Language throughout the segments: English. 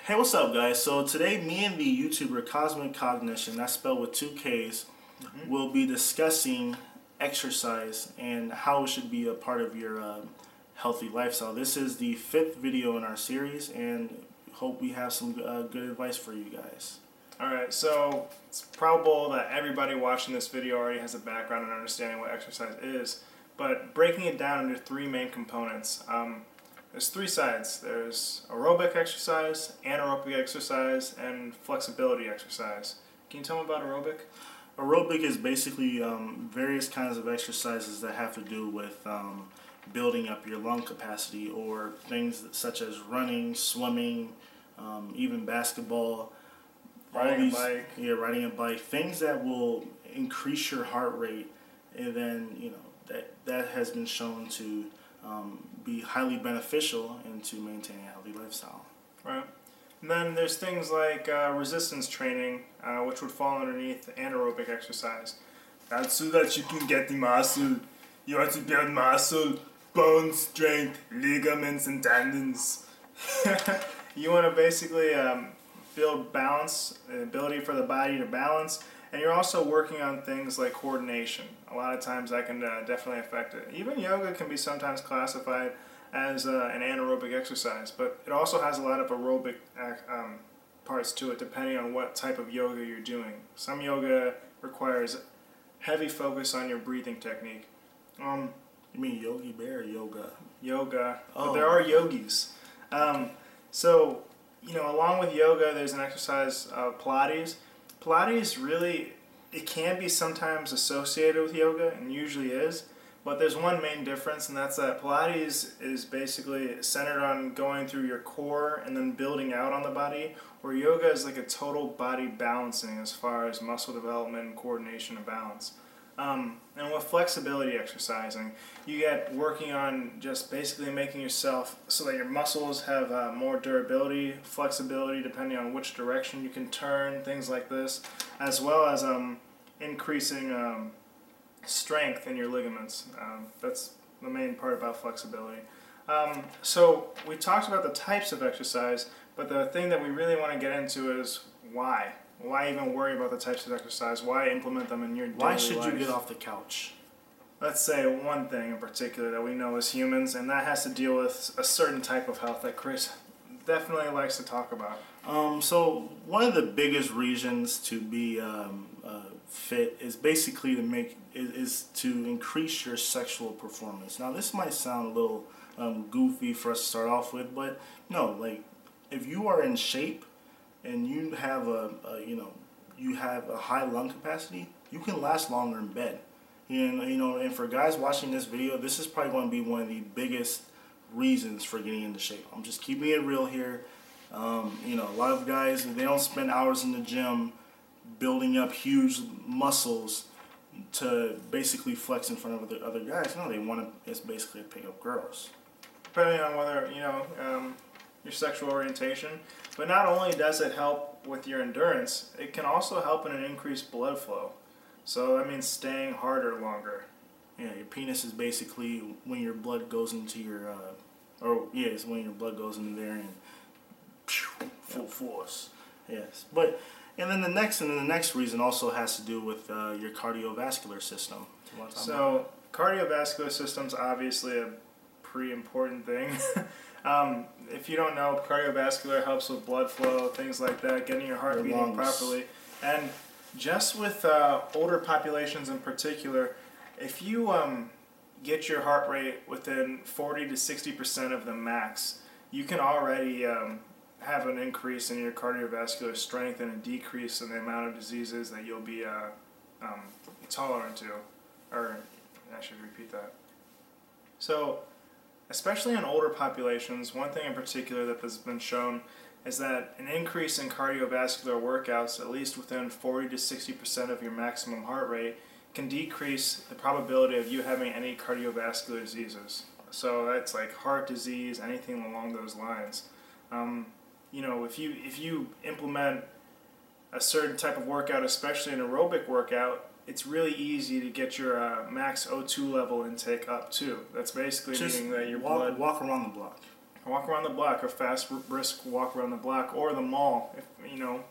Hey, what's up, guys? So today, me and the YouTuber Cosmic Cognition, that's spelled with two Ks, will be discussing exercise and how it should be a part of your healthy lifestyle. This is the fifth video in our series, and hope we have some good advice for you guys. Alright, so it's probable that everybody watching this video already has a background and understanding what exercise is, but breaking it down into three main components. There's three sides. There's aerobic exercise, anaerobic exercise, and flexibility exercise. Can you tell me about aerobic? Aerobic is basically various kinds of exercises that have to do with building up your lung capacity, or things such as running, swimming, even basketball. Riding a bike. Yeah, riding a bike. Things that will increase your heart rate, and then that has been shown to be highly beneficial and to maintain a healthy lifestyle. Right. And then there's things like resistance training, which would fall underneath anaerobic exercise. That's so that you can get the muscle. You want to build muscle, bone strength, ligaments, and tendons. You want to basically build balance, the ability for the body to balance, and you're also working on things like coordination. A lot of times that can definitely affect it. Even yoga can be sometimes classified as an anaerobic exercise, but it also has a lot of aerobic parts to it depending on what type of yoga you're doing. Some yoga requires heavy focus on your breathing technique. You mean Yogi Bear or yoga? Yoga, Oh. but there are yogis. So, along with yoga, there's an exercise, Pilates. Pilates really, it can be sometimes associated with yoga, and usually is, but there's one main difference, and that's that Pilates is basically centered on going through your core and then building out on the body, where yoga is like a total body balancing as far as muscle development and coordination and balance. And with flexibility exercising, you get working on just basically making yourself so that your muscles have more durability, flexibility depending on which direction you can turn, things like this, as well as increasing strength in your ligaments. That's the main part about flexibility. So we talked about the types of exercise, but the thing that we really want to get into is why. Why even worry about the types of exercise? Why implement them in your daily life? Why should you get off the couch? Let's say one thing in particular that we know as humans, and that has to deal with a certain type of health that Chris definitely likes to talk about. So one of the biggest reasons to be fit is basically is to increase your sexual performance. Now, this might sound a little goofy for us to start off with, but no, like if you are in shape and you have you have a high lung capacity, you can last longer in bed. And for guys watching this video, this is probably going to be one of the biggest reasons for getting into shape. I'm just keeping it real here. A lot of guys, they don't spend hours in the gym building up huge muscles to basically flex in front of the other guys. No, they want to. It's basically to pick up girls. Depending on whether your sexual orientation, but not only does it help with your endurance, it can also help in an increased blood flow. So that means staying harder longer. Yeah, your penis is basically when your blood goes into your, it's when your blood goes into there and full force. Yes, and then the next reason also has to do with your cardiovascular system. So cardiovascular system's obviously a pretty important thing. If you don't know, cardiovascular helps with blood flow, things like that, getting your heart beating properly. And just with older populations in particular, if you get your heart rate within 40 to 60% of the max, you can already have an increase in your cardiovascular strength and a decrease in the amount of diseases that you'll be tolerant to. Or I should repeat that. So, especially in older populations, one thing in particular that has been shown is that an increase in cardiovascular workouts, at least within 40 to 60% of your maximum heart rate, can decrease the probability of you having any cardiovascular diseases. So that's like heart disease, anything along those lines. If you implement a certain type of workout, especially an aerobic workout, it's really easy to get your max O2 level intake up too. That's basically meaning that your blood... Walk around the block. Walk around the block, a fast, brisk walk around the block, or the mall.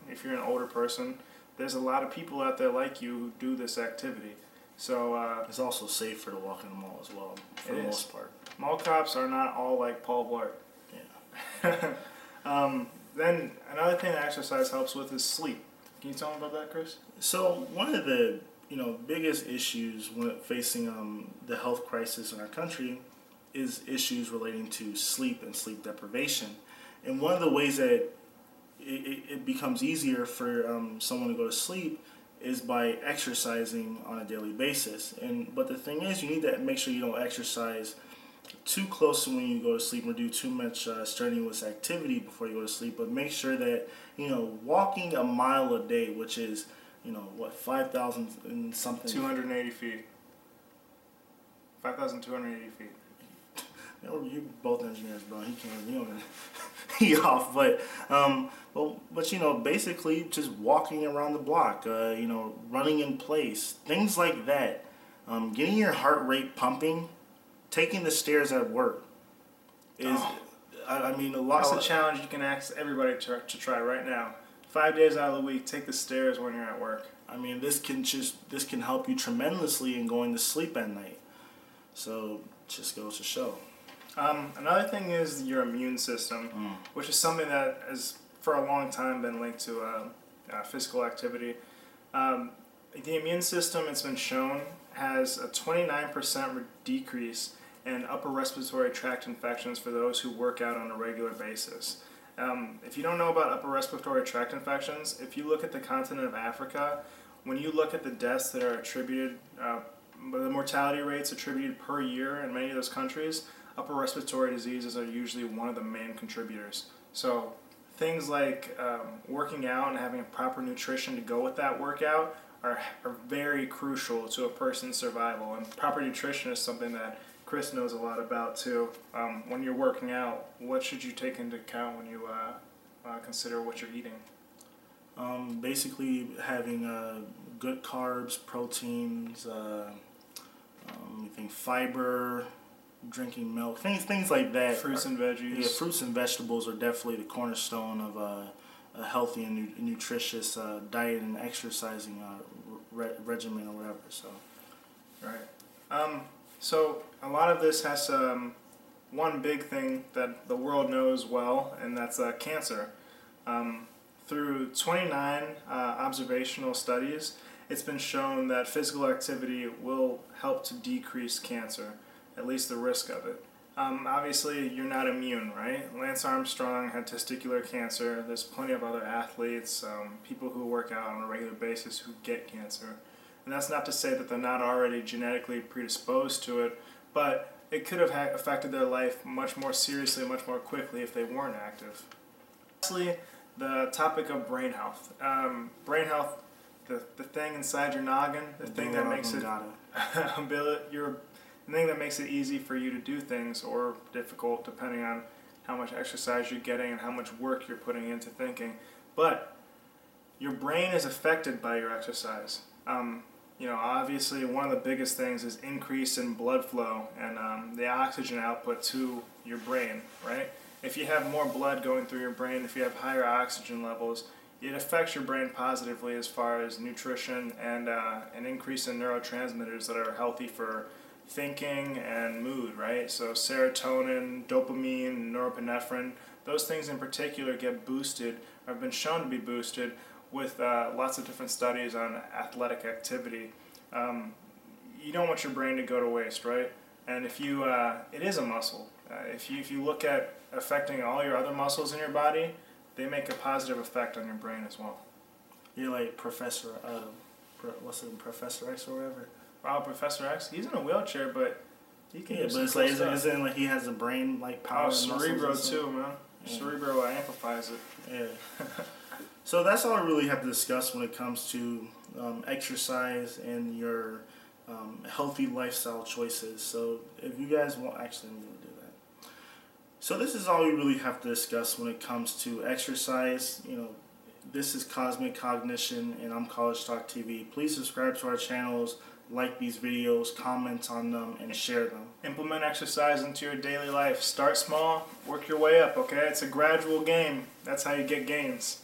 If you're an older person, there's a lot of people out there like you who do this activity. So It's also safer to walk in the mall as well, for the most part. Mall cops are not all like Paul Blart. Yeah. Then another thing that exercise helps with is sleep. Can you tell me about that, Chris? So one of the biggest issues when facing the health crisis in our country is issues relating to sleep and sleep deprivation. And one of the ways that it becomes easier for someone to go to sleep is by exercising on a daily basis. But the thing is, you need to make sure you don't exercise too close to when you go to sleep or do too much strenuous activity before you go to sleep. But make sure that walking a mile a day, which is 5,000 and something. 280 feet. 5,280 feet. You're both engineers, bro. He can't. He off, but basically just walking around the block, running in place, things like that, getting your heart rate pumping, taking the stairs at work is, a lot. That's a challenge you can ask everybody to try right now. 5 days out of the week, take the stairs when you're at work. This can help you tremendously in going to sleep at night. So just goes to show. Another thing is your immune system, which is something that has for a long time been linked to physical activity. The immune system, it's been shown, has a 29% decrease in upper respiratory tract infections for those who work out on a regular basis. If you don't know about upper respiratory tract infections, if you look at the continent of Africa, when you look at the deaths that are attributed, the mortality rates attributed per year in many of those countries, upper respiratory diseases are usually one of the main contributors. So things like working out and having a proper nutrition to go with that workout are very crucial to a person's survival. And proper nutrition is something that Chris knows a lot about too. When you're working out, what should you take into account when you consider what you're eating? Basically having good carbs, proteins, fiber, drinking milk, things like that. Fruits and veggies. Yeah, fruits and vegetables are definitely the cornerstone of a healthy and nutritious diet and exercising regimen or whatever. So, right. So a lot of this has one big thing that the world knows well, and that's cancer. Through 29 observational studies, it's been shown that physical activity will help to decrease cancer, at least the risk of it. Obviously, you're not immune, right? Lance Armstrong had testicular cancer. There's plenty of other athletes, people who work out on a regular basis who get cancer. And that's not to say that they're not already genetically predisposed to it, but it could have affected their life much more seriously, much more quickly if they weren't active. Lastly, the topic of brain health. Brain health, the thing inside your noggin, the thing that makes it the thing that makes it easy for you to do things, or difficult depending on how much exercise you're getting and how much work you're putting into thinking. But your brain is affected by your exercise. Obviously one of the biggest things is increase in blood flow and the oxygen output to your brain, right? If you have more blood going through your brain, if you have higher oxygen levels, it affects your brain positively as far as nutrition and an increase in neurotransmitters that are healthy for thinking and mood, right? So serotonin, dopamine, norepinephrine, those things in particular get boosted, or have been shown to be boosted with lots of different studies on athletic activity. You don't want your brain to go to waste, right? And if you, it is a muscle. If you look at affecting all your other muscles in your body, they make a positive effect on your brain as well. You're like Professor X or whatever. Wow, Professor X, he's in a wheelchair, but he can. Yeah, but it's like isn't like he has a brain like power. Oh, Cerebro too, man. Yeah. Cerebro amplifies it. Yeah. So that's all I really have to discuss when it comes to exercise and your healthy lifestyle choices. So if you guys want, actually, I'm going to do that. So this is all we really have to discuss when it comes to exercise. This is Cosmic Cognition, and I'm College Talk TV. Please subscribe to our channels, like these videos, comment on them, and share them. Implement exercise into your daily life. Start small, work your way up, okay? It's a gradual game. That's how you get gains.